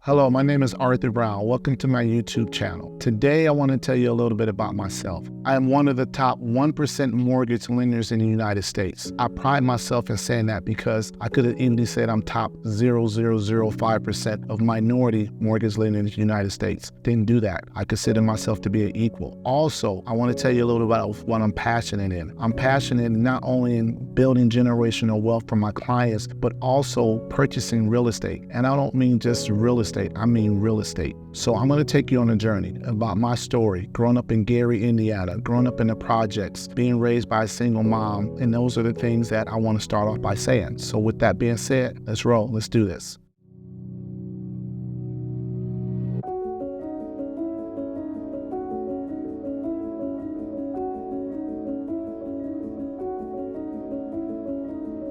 Hello, my name is Arthur Brown. Welcome to my YouTube channel. Today, I want to tell you a little bit about myself. I am one of the top 1% mortgage lenders in the United States. I pride myself in saying that because I could have easily said I'm top 0.0005% of minority mortgage lenders in the United States. Didn't do that. I consider myself to be an equal. Also, I want to tell you a little about what I'm passionate in. I'm passionate not only in building generational wealth for my clients, but also purchasing real estate. And I don't mean just real estate. I mean real estate. So I'm going to take you on a journey about my story, growing up in Gary, Indiana, growing up in the projects, being raised by a single mom, and those are the things that I want to start off by saying. So with that being said, let's roll. Let's do this.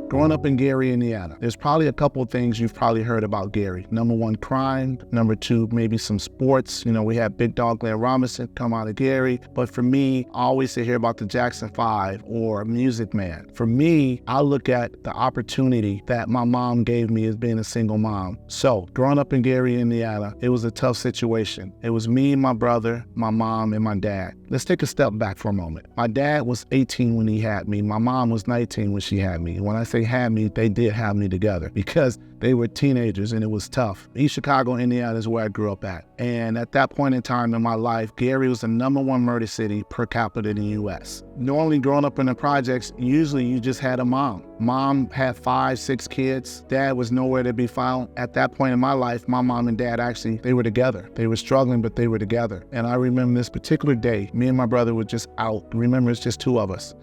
Growing up in Gary, Indiana, there's probably a couple of things you've probably heard about Gary. Number one, crime. Number two, maybe some sports. You know, we had Big Dog Glenn Robinson come out of Gary. But for me, I always hear about the Jackson 5 or Music Man. For me, I look at the opportunity that my mom gave me as being a single mom. So growing up in Gary, Indiana, it was a tough situation. It was me, my brother, my mom, and my dad. Let's take a step back for a moment. My dad was 18 when he had me. My mom was 19 when she had me. When I say had me, they did have me together because they were teenagers and it was tough. East Chicago, Indiana is where I grew up at. And at that point in time in my life, Gary was the #1 murder city per capita in the US. Normally growing up in the projects, usually you just had a mom. Mom had 5, 6 kids. Dad was nowhere to be found. At that point in my life, my mom and dad actually, they were together. They were struggling, but they were together. And I remember this particular day, me and my brother were just out. Remember, it's just 2 of us.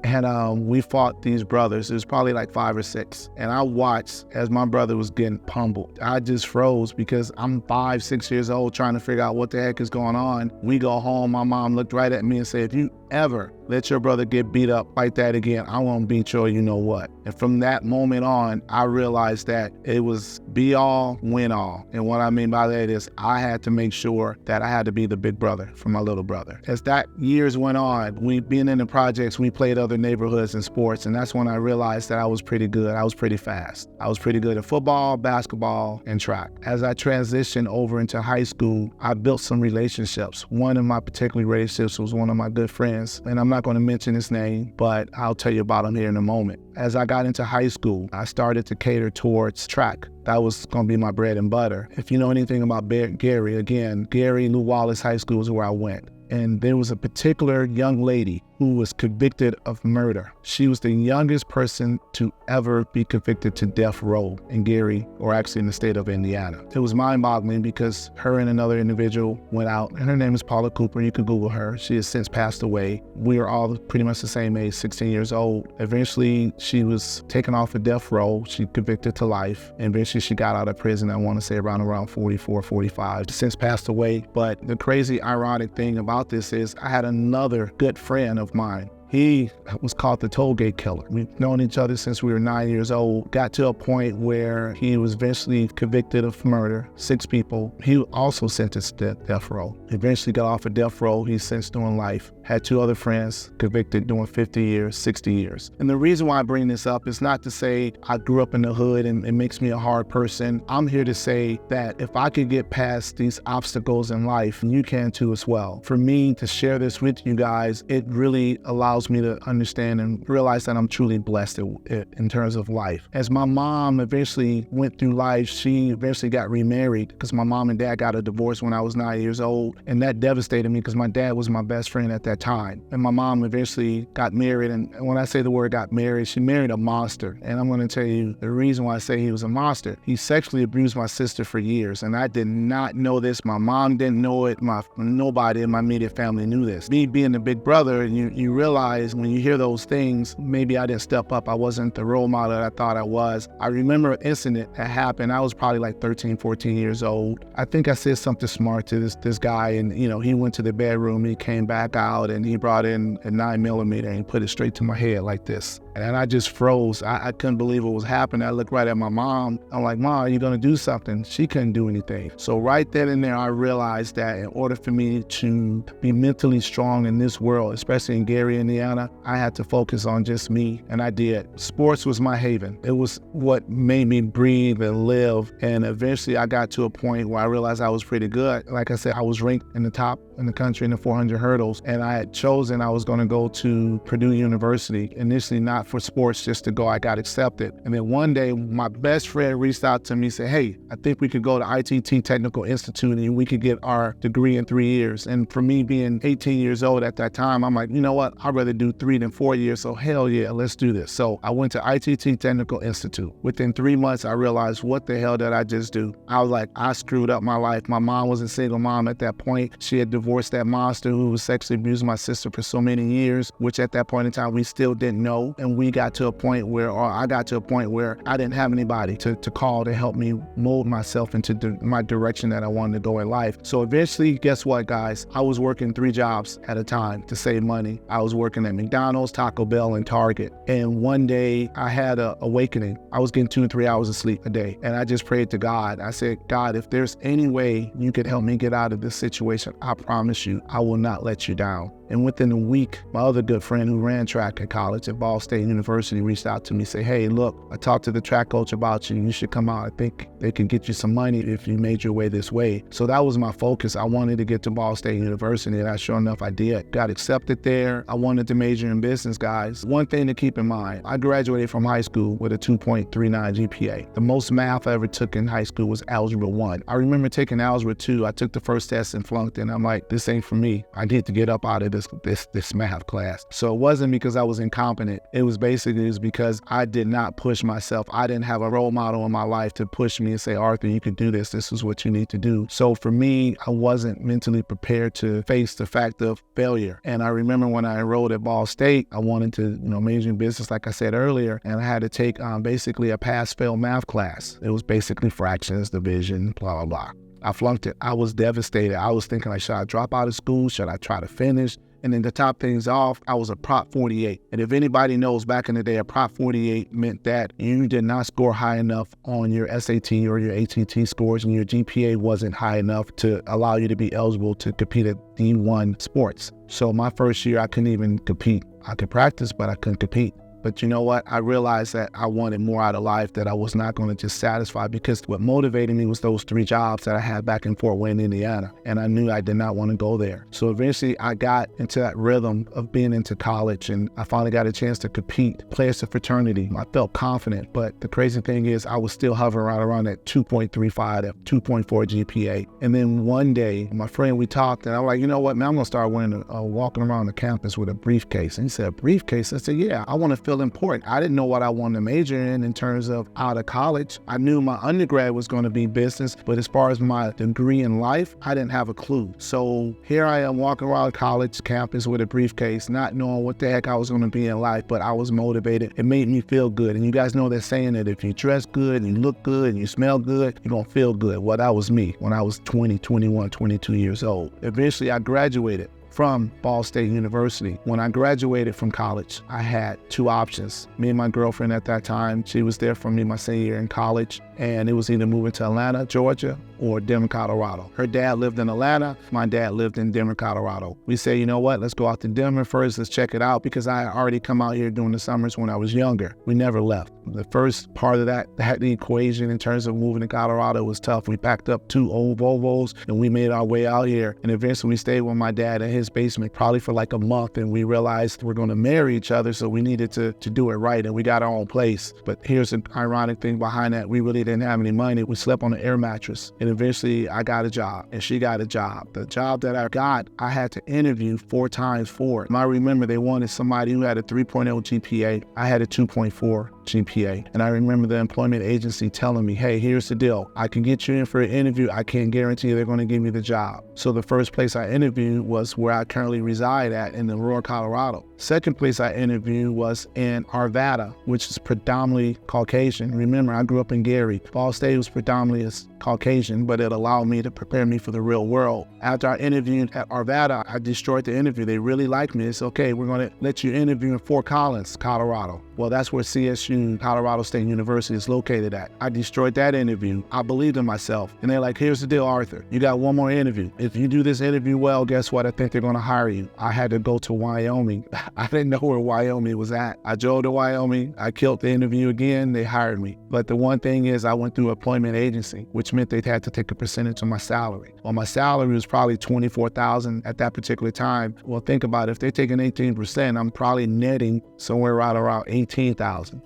And we fought these brothers. It was probably like 5 or 6. And I watched as my brother was getting pummeled. I just froze because I'm 5, 6 years old trying to figure out what the heck is going on. We go home. My mom looked right at me and said, if you ever let your brother get beat up like that again, I won't beat you or you know what. And from that moment on, I realized that it was be all, win all. And what I mean by that is I had to make sure that I had to be the big brother for my little brother. As that years went on, we being in the projects, we played other neighborhoods and sports. And that's when I realized that I was pretty good. I was pretty fast. I was pretty good at football, basketball, and track. As I transitioned over into high school, I built some relationships. One of my particular relationships was one of my good friends. And I'm not going to mention his name, but I'll tell you about him here in a moment. As I got into high school, I started to cater towards track. That was going to be my bread and butter. If you know anything about Gary, again, Gary Lew Wallace High School is where I went. And there was a particular young lady who was convicted of murder. She was the youngest person to ever be convicted to death row in Gary, or actually in the state of Indiana. It was mind-boggling because her and another individual went out, and her name is Paula Cooper. You can Google her. She has since passed away. We are all pretty much the same age, 16 years old. Eventually, she was taken off of death row. She convicted to life. And eventually, she got out of prison, I want to say around 44, 45. Since passed away. But the crazy, ironic thing about this is I had another good friend of mine. He was called the Tollgate Killer. We've known each other since we were 9 years old. Got to a point where he was eventually convicted of murder, 6 people. He also sentenced to death row. Eventually got off of death row. He's since doing life. Had 2 other friends convicted doing 50 years, 60 years. And the reason why I bring this up is not to say I grew up in the hood and it makes me a hard person. I'm here to say that if I could get past these obstacles in life, you can too as well. For me to share this with you guys, it really allows me to understand and realize that I'm truly blessed in terms of life. As my mom eventually went through life, she eventually got remarried because my mom and dad got a divorce when I was 9 years old. And that devastated me because my dad was my best friend at that time. And my mom eventually got married. And when I say the word got married, she married a monster. And I'm going to tell you the reason why I say he was a monster. He sexually abused my sister for years. And I did not know this. My mom didn't know it. Nobody in my immediate family knew this. Me being the big brother, you realize when you hear those things, maybe I didn't step up. I wasn't the role model that I thought I was. I remember an incident that happened. I was probably like 13, 14 years old. I think I said something smart to this guy, and he went to the bedroom, he came back out, and he brought in a 9mm and put it straight to my head like this. And I just froze. I couldn't believe what was happening. I looked right at my mom. I'm like, Mom, are you going to do something? She couldn't do anything. So right then and there, I realized that in order for me to be mentally strong in this world, especially in Gary, Indiana, Indiana, I had to focus on just me, and I did. Sports was my haven. It was what made me breathe and live, and eventually I got to a point where I realized I was pretty good. Like I said, I was ranked in the top in the country in the 400 hurdles, and I had chosen I was going to go to Purdue University, initially not for sports, just to go. I got accepted. And then one day, my best friend reached out to me and said, hey, I think we could go to ITT Technical Institute and we could get our degree in 3 years. And for me being 18 years old at that time, I'm like, you know what? I'd rather do 3 than 4 years. So hell yeah, let's do this. So I went to ITT Technical Institute. Within 3 months, I realized, what the hell did I just do? I was like, I screwed up my life. My mom was a single mom at that point. She had divorced that monster who was sexually abusing my sister for so many years, which at that point in time, we still didn't know. And we got to a point where, or I got to a point where I didn't have anybody to call to help me mold myself into my direction that I wanted to go in life. So eventually, guess what, guys? I was working 3 jobs at a time to save money. I was working at McDonald's, Taco Bell, and Target. And one day I had an awakening. I was getting 2 or 3 hours of sleep a day. And I just prayed to God. I said, God, if there's any way you could help me get out of this situation, I promise you, I will not let you down. And within a week, my other good friend who ran track at college at Ball State University reached out to me and said, hey, look, I talked to the track coach about you. You should come out. I think they can get you some money if you made your way this way. So that was my focus. I wanted to get to Ball State University, and sure enough, I did. Got accepted there. I wanted to major in business, guys. One thing to keep in mind, I graduated from high school with a 2.39 GPA. The most math I ever took in high school was Algebra 1. I remember taking Algebra 2. I took the first test and flunked, and I'm like, this ain't for me. I need to get up out of this math class. So it wasn't because I was incompetent. It was because I did not push myself. I didn't have a role model in my life to push me and say, Arthur, you can do this. This is what you need to do. So for me, I wasn't mentally prepared to face the fact of failure. And I remember when I enrolled at Ball State, I wanted to, major in business, like I said earlier, and I had to take basically a pass-fail math class. It was basically fractions, division, blah, blah, blah. I flunked it. I was devastated. I was thinking, like, should I drop out of school? Should I try to finish? And then to top things off, I was a Prop 48. And if anybody knows, back in the day, a Prop 48 meant that you did not score high enough on your SAT or your ACT scores, and your GPA wasn't high enough to allow you to be eligible to compete at D1 sports. So my first year, I couldn't even compete. I could practice, but I couldn't compete. But you know what? I realized that I wanted more out of life, that I was not going to just satisfy, because what motivated me was those 3 jobs that I had back in Fort Wayne, Indiana. And I knew I did not want to go there. So eventually I got into that rhythm of being into college, and I finally got a chance to compete, play as a fraternity. I felt confident, but the crazy thing is I was still hovering right around that 2.35, that 2.4 GPA. And then one day, my friend, we talked, and I'm like, you know what, man, I'm going to start walking around the campus with a briefcase. And he said, a briefcase? I said, yeah, I want to feel important. I didn't know what I wanted to major in terms of out of college. I knew my undergrad was going to be business, but as far as my degree in life, I didn't have a clue. So here I am walking around college campus with a briefcase, not knowing what the heck I was going to be in life, but I was motivated. It made me feel good. And you guys know that saying that if you dress good and you look good and you smell good, you're going to feel good. Well, that was me when I was 20, 21, 22 years old. Eventually, I graduated from Ball State University. When I graduated from college, I had 2 options. Me and my girlfriend at that time, she was there for me my senior year in college, and it was either moving to Atlanta, Georgia, or Denver, Colorado. Her dad lived in Atlanta. My dad lived in Denver, Colorado. We said, you know what, let's go out to Denver first. Let's check it out, because I had already come out here during the summers when I was younger. We never left. The first part of that, the equation in terms of moving to Colorado was tough. We packed up 2 old Volvos and we made our way out here. And eventually we stayed with my dad in his basement probably for like a month, and we realized we're going to marry each other, so we needed to do it right, and we got our own place. But here's an ironic thing behind that. We really didn't have any money. We slept on an air mattress, and eventually I got a job and she got a job. The job that I got, I had to interview 4 times for it. And I remember they wanted somebody who had a 3.0 GPA. I had a 2.4 GPA. And I remember the employment agency telling me, hey, here's the deal. I can get you in for an interview. I can't guarantee they're going to give me the job. So the first place I interviewed was where I currently reside at in Aurora, Colorado. Second place I interviewed was in Arvada, which is predominantly Caucasian. Remember, I grew up in Gary. Ball State was predominantly Caucasian, but it allowed me to prepare me for the real world. After I interviewed at Arvada, I destroyed the interview. They really liked me. It's okay, we're going to let you interview in Fort Collins, Colorado. Well, that's where CSU, Colorado State University, is located at. I destroyed that interview. I believed in myself. And they're like, here's the deal, Arthur. You got one more interview. If you do this interview well, guess what? I think they're going to hire you. I had to go to Wyoming. I didn't know where Wyoming was at. I drove to Wyoming. I killed the interview again. They hired me. But the one thing is I went through employment agency, which meant they had to take a percentage of my salary. Well, my salary was probably $24,000 at that particular time. Well, think about it. If they're taking 18%, I'm probably netting somewhere right around $18,000,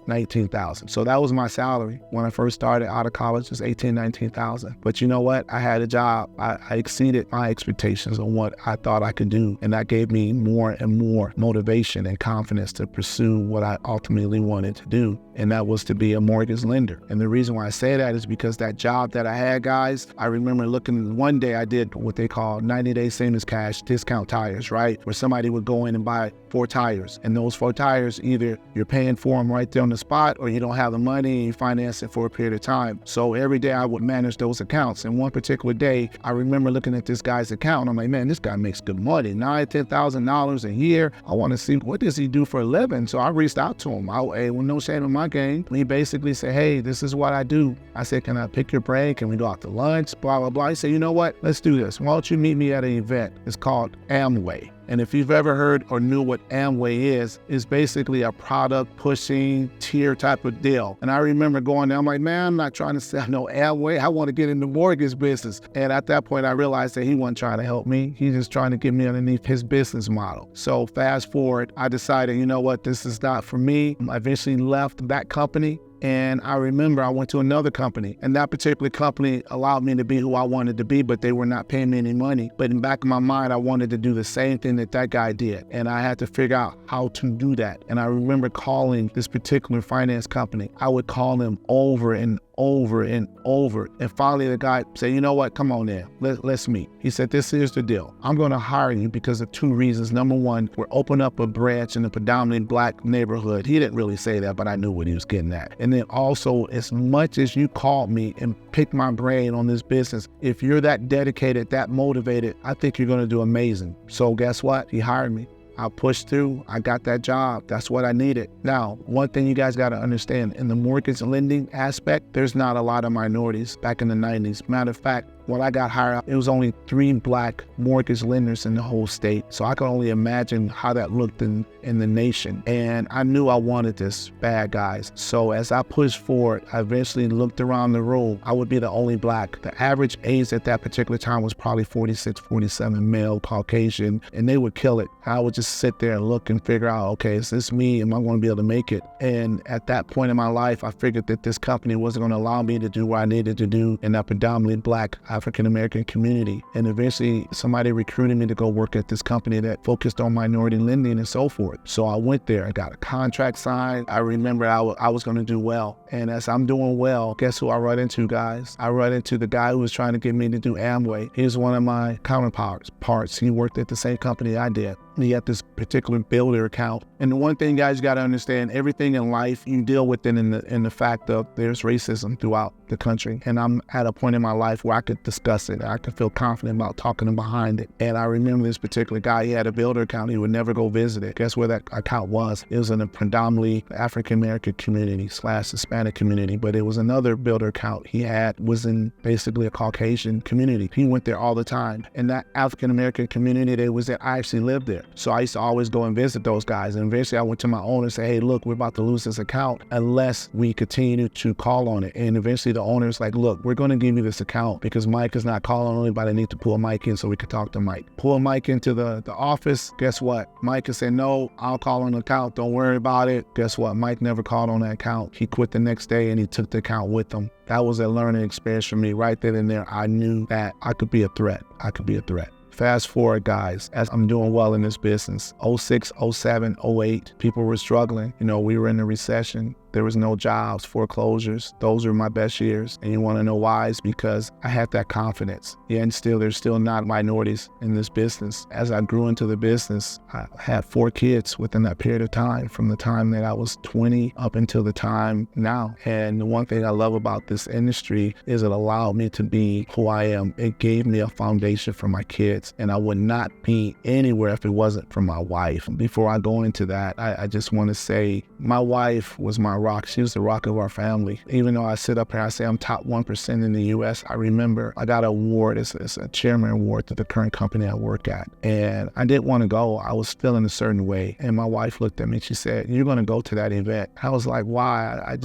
$19,000. So that was my salary when I first started out of college, was $18,000, $19,000. But you know what? I had a job. I exceeded my expectations on what I thought I could do. And that gave me more and more motivation and confidence to pursue what I ultimately wanted to do. And that was to be a mortgage lender. And the reason why I say that is because that job that I had, guys, I remember looking, one day I did what they call 90-day same as cash discount tires, right? Where somebody would go in and buy 4 tires. And those 4 tires, either you're paying for them right there on the spot or you don't have the money and you finance it for a period of time. So every day I would manage those accounts. And one particular day, I remember looking at this guy's account. I'm like, man, this guy makes good money, $9,000, $10,000 a year. I want to see what does he do for a living. So I reached out to him. Hey, well, no shame in my game. He basically said, hey, this is what I do. I said, can I pick your brain? Can we go out to lunch? Blah, blah, blah. He said, you know what? Let's do this. Why don't you meet me at an event? It's called Amway. And if you've ever heard or knew what Amway is, it's basically a product pushing tier type of deal. And I remember going there, I'm like, man, I'm not trying to sell no Amway. I want to get in the mortgage business. And at that point, I realized that he wasn't trying to help me. He's just trying to get me underneath his business model. So fast forward, I decided, you know what, this is not for me. I eventually left that company. And I remember I went to another company, and that particular company allowed me to be who I wanted to be, but they were not paying me any money. But in the back of my mind, I wanted to do the same thing that that guy did. And I had to figure out how to do that. And I remember calling this particular finance company. I would call them over and over and over. And finally the guy said, you know what, come on in, let's meet. He said, this is the deal. I'm going to hire you because of 2 reasons. Number one, we're opening up a branch in a predominantly Black neighborhood. He didn't really say that, but I knew what he was getting at. And then also, as much as you called me and picked my brain on this business, if you're that dedicated, that motivated, I think you're going to do amazing. So guess what? He hired me. I pushed through. I got that job. That's what I needed. Now, one thing you guys got to understand, in the mortgage lending aspect, there's not a lot of minorities back in the 90s. Matter of fact, when I got hired, it was only 3 Black mortgage lenders in the whole state. So I can only imagine how that looked in the nation. And I knew I wanted this bad, guys. So as I pushed forward, I eventually looked around the room. I would be the only Black. The average age at that particular time was probably 46, 47, male, Caucasian, and they would kill it. I would just sit there and look and figure out, okay, is this me? Am I going to be able to make it? And at that point in my life, I figured that this company wasn't going to allow me to do what I needed to do in that predominantly Black African-American community. And eventually somebody recruited me to go work at this company that focused on minority lending and so forth. So I went there, I got a contract signed. I remember I was going to do well. And as I'm doing well, guess who I run into, guys? I run into the guy who was trying to get me to do Amway. He was one of my counterparts. He worked at the same company I did. He had this particular builder account. And the one thing, guys, you got to understand, everything in life, you deal with it in the fact of there's racism throughout the country. And I'm at a point in my life where I could discuss it. I could feel confident about talking behind it. And I remember this particular guy, he had a builder account. He would never go visit it. Guess where that account was? It was in a predominantly African-American community / Hispanic community. But it was another builder account he had was in basically a Caucasian community. He went there all the time. And that African-American community that was there, I actually lived there. So I used to always go and visit those guys. And eventually I went to my owner and said, hey, look, we're about to lose this account unless we continue to call on it. And eventually the owner's like, look, we're going to give you this account because Mike is not calling on anybody. I need to pull Mike in so we can talk to Mike. Pull Mike into the office. Guess what? Mike has said, no, I'll call on the account. Don't worry about it. Guess what? Mike never called on that account. He quit the next day and he took the account with him. That was a learning experience for me. Right then and there, I knew that I could be a threat. I could be a threat. Fast forward, guys, as I'm doing well in this business, 06, 07, 08, people were struggling. You know, we were in a recession. There was no jobs, foreclosures. Those were my best years. And you want to know why? It's because I had that confidence. Yeah, and still, there's still not minorities in this business. As I grew into the business, I had 4 kids within that period of time, from the time that I was 20 up until the time now. And the one thing I love about this industry is it allowed me to be who I am. It gave me a foundation for my kids, and I would not be anywhere if it wasn't for my wife. Before I go into that, I just want to say my wife was my rock. She was the rock of our family. Even though I sit up here, I say I'm top 1% in the U.S., I remember I got an award. It's a chairman award to the current company I work at. And I didn't want to go. I was feeling a certain way. And my wife looked at me and she said, "You're going to go to that event." I was like, "Why?" I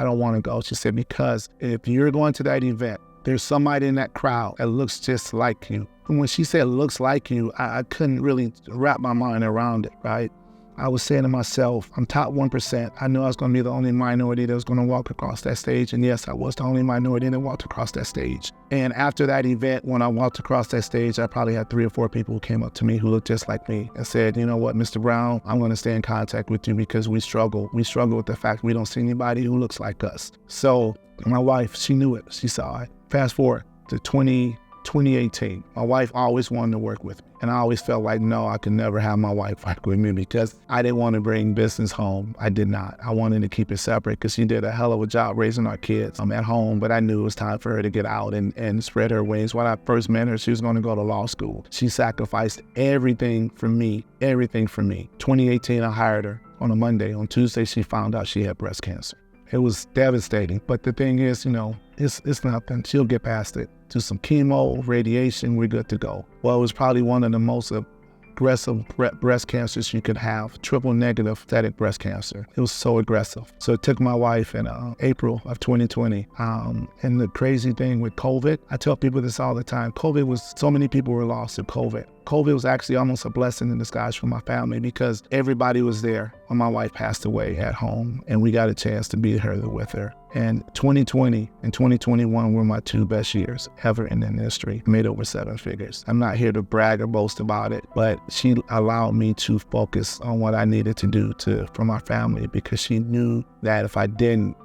don't want to go. She said, "Because if you're going to that event, there's somebody in that crowd that looks just like you." And when she said looks like you, I couldn't really wrap my mind around it, right? I was saying to myself, I'm top 1%. I knew I was going to be the only minority that was going to walk across that stage. And yes, I was the only minority that walked across that stage. And after that event, when I walked across that stage, I probably had 3 or 4 people who came up to me who looked just like me and said, "You know what, Mr. Brown, I'm going to stay in contact with you because we struggle. We struggle with the fact we don't see anybody who looks like us." So my wife, she knew it. She saw it. Fast forward to 2018. My wife always wanted to work with me. And I always felt like, no, I could never have my wife work with me because I didn't want to bring business home. I did not. I wanted to keep it separate because she did a hell of a job raising our kids at home. But I knew it was time for her to get out and spread her wings. When I first met her, she was going to go to law school. She sacrificed everything for me, everything for me. 2018, I hired her on a Monday. On Tuesday, she found out she had breast cancer. It was devastating. But the thing is, it's nothing. She'll get past it. Do some chemo, radiation, we're good to go. Well, it was probably one of the most aggressive breast cancers you could have, triple negative metastatic breast cancer. It was so aggressive. So it took my wife in April of 2020. And the crazy thing with COVID, I tell people this all the time, so many people were lost to COVID. COVID was actually almost a blessing in disguise for my family because everybody was there when my wife passed away at home, and we got a chance to be there with her. And 2020 and 2021 were my 2 best years ever in the industry. I made over 7 figures. I'm not here to brag or boast about it, but she allowed me to focus on what I needed to do for my family because she knew that if I didn't,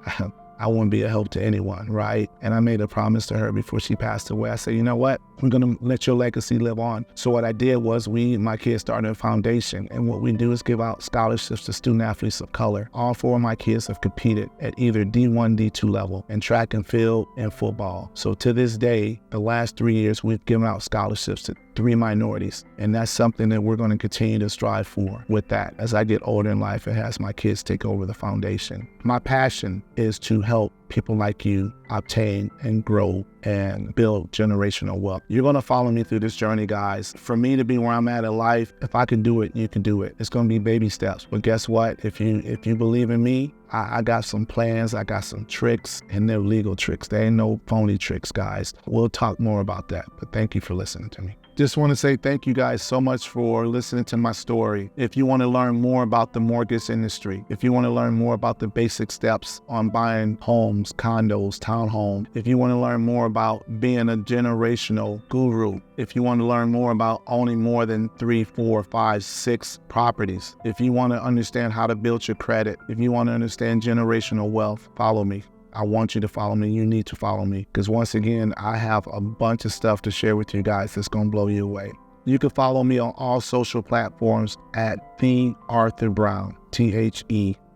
I wouldn't be a help to anyone, right? And I made a promise to her before she passed away. I said, "You know what? We're going to let your legacy live on." So what I did was my kids started a foundation. And what we do is give out scholarships to student athletes of color. All 4 of my kids have competed at either D1, D2 level in track and field and football. So to this day, the last 3 years, we've given out scholarships to 3 minorities. And that's something that we're going to continue to strive for with that. As I get older in life, it has my kids take over the foundation. My passion is to help people like you obtain and grow and build generational wealth. You're going to follow me through this journey, guys. For me to be where I'm at in life, if I can do it, you can do it. It's going to be baby steps. But guess what? If you believe in me, I got some plans, I got some tricks, and they're legal tricks. They ain't no phony tricks, guys. We'll talk more about that, but thank you for listening to me. Just want to say thank you guys so much for listening to my story. If you want to learn more about the mortgage industry, if you want to learn more about the basic steps on buying homes, condos, townhomes, if you want to learn more about being a generational guru, if you want to learn more about owning more than 3, 4, 5, 6 properties, if you want to understand how to build your credit, if you want to understand generational wealth, follow me. I want you to follow me. You need to follow me because once again, I have a bunch of stuff to share with you guys that's going to blow you away. You can follow me on all social platforms at The Arthur Brown, TheArthur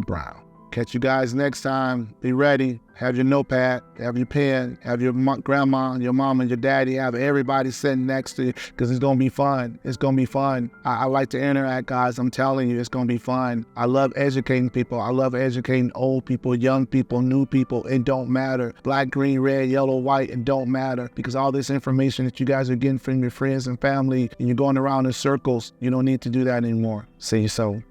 Brown. Catch you guys next time. Be ready. Have your notepad, have your pen, have your grandma, your mom, and your daddy, have everybody sitting next to you because it's going to be fun. It's going to be fun. I like to interact, guys. I'm telling you, it's going to be fun. I love educating people. I love educating old people, young people, new people. It don't matter. Black, green, red, yellow, white, it don't matter because all this information that you guys are getting from your friends and family and you're going around in circles, you don't need to do that anymore. See you soon.